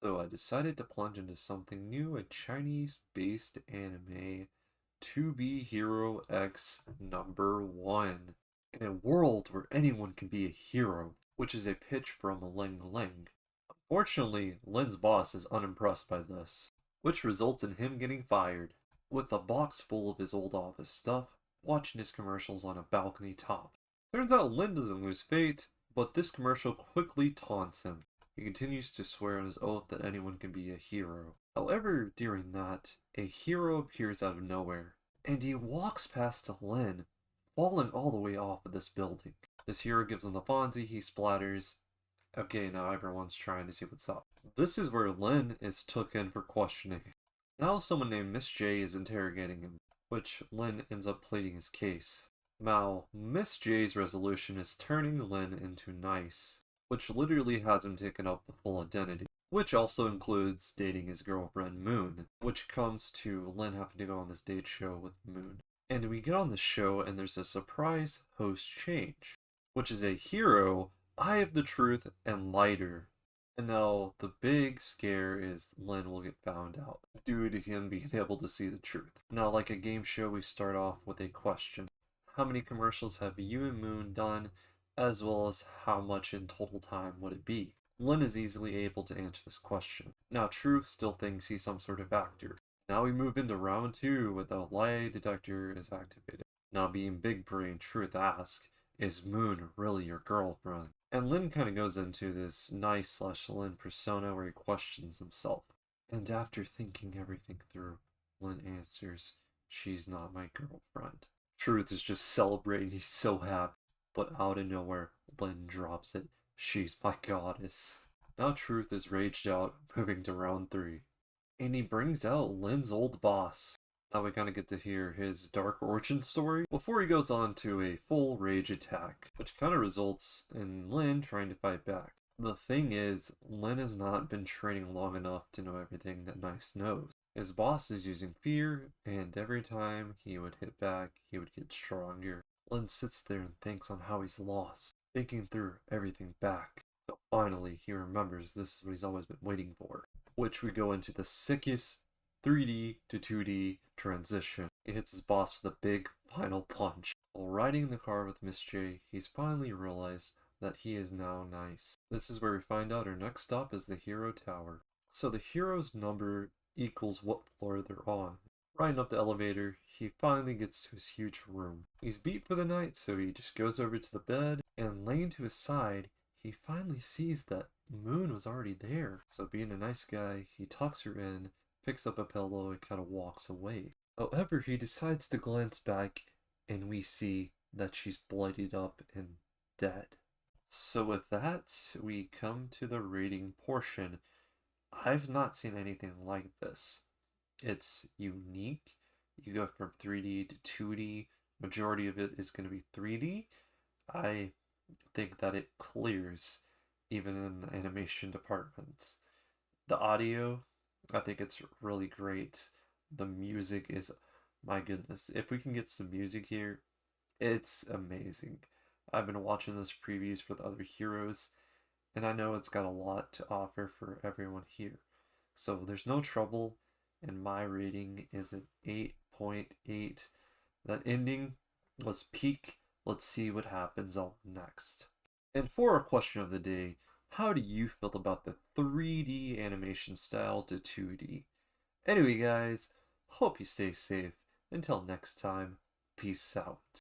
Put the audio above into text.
So I decided to plunge into something new, a Chinese-based anime, To Be Hero X number 1. In a world where anyone can be a hero, which is a pitch from Ling Ling. Unfortunately, Lin's boss is unimpressed by this, which results in him getting fired, with a box full of his old office stuff, watching his commercials on a balcony top. Turns out Lin doesn't lose fate, but this commercial quickly taunts him. He continues to swear on his oath that anyone can be a hero. However, during that, a hero appears out of nowhere, and he walks past Lin, falling all the way off of this building. This hero gives him the Fonzie, he splatters. Okay, now everyone's trying to see what's up. This is where Lin is took in for questioning. Now someone named Miss J is interrogating him, which Lin ends up pleading his case. Now, Miss J's resolution is turning Lin into nice, which literally has him taken up the full identity, which also includes dating his girlfriend Moon, which comes to Lin having to go on this date show with Moon. And we get on the show and there's a surprise host change, which is a hero, Eye of the Truth, and Lighter. And now the big scare is Lin will get found out due to him being able to see the truth. Now, like a game show, we start off with a question. How many commercials have you and Moon done, as well as how much in total time would it be? Lin is easily able to answer this question. Now, Truth still thinks he's some sort of actor. Now we move into round 2 with the lie detector is activated. Now being big brain, Truth asks, is Moon really your girlfriend? And Lin kind of goes into this nice/Lin persona where he questions himself. And after thinking everything through, Lin answers, she's not my girlfriend. Truth is just celebrating, he's so happy. But out of nowhere, Lin drops it, she's my goddess. Now Truth is raged out, moving to round 3. And he brings out Lin's old boss. Now we kind of get to hear his dark origin story before he goes on to a full rage attack, which kind of results in Lin trying to fight back. The thing is, Lin has not been training long enough to know everything that Nice knows. His boss is using fear, and every time he would hit back, he would get stronger. Lin sits there and thinks on how he's lost, thinking through everything back. So finally, he remembers this is what he's always been waiting for, which we go into the sickest 3D to 2D transition. He hits his boss with a big final punch. While riding in the car with Miss J, he's finally realized that he is now nice. This is where we find out our next stop is the Hero Tower. So the hero's number equals what floor they're on. Riding up the elevator, he finally gets to his huge room. He's beat for the night, so he just goes over to the bed, and laying to his side, he finally sees that Moon was already there. So being a nice guy, he tucks her in, picks up a pillow, and kind of walks away. However, he decides to glance back, and we see that she's bloodied up and dead. So with that, we come to the rating portion. I've not seen anything like this. It's unique. You go from 3D to 2D. Majority of it is going to be 3D. I think that it clears even in the animation departments. The audio, I think it's really great. The music is, my goodness, if we can get some music here, it's amazing. I've been watching those previews for the other heroes, and I know it's got a lot to offer for everyone here. So there's no trouble, and my rating is an 8.8. That ending was peak. Let's see what happens up next. And for our question of the day, how do you feel about the 3D animation style to 2D? Anyway, guys, hope you stay safe. Until next time, peace out.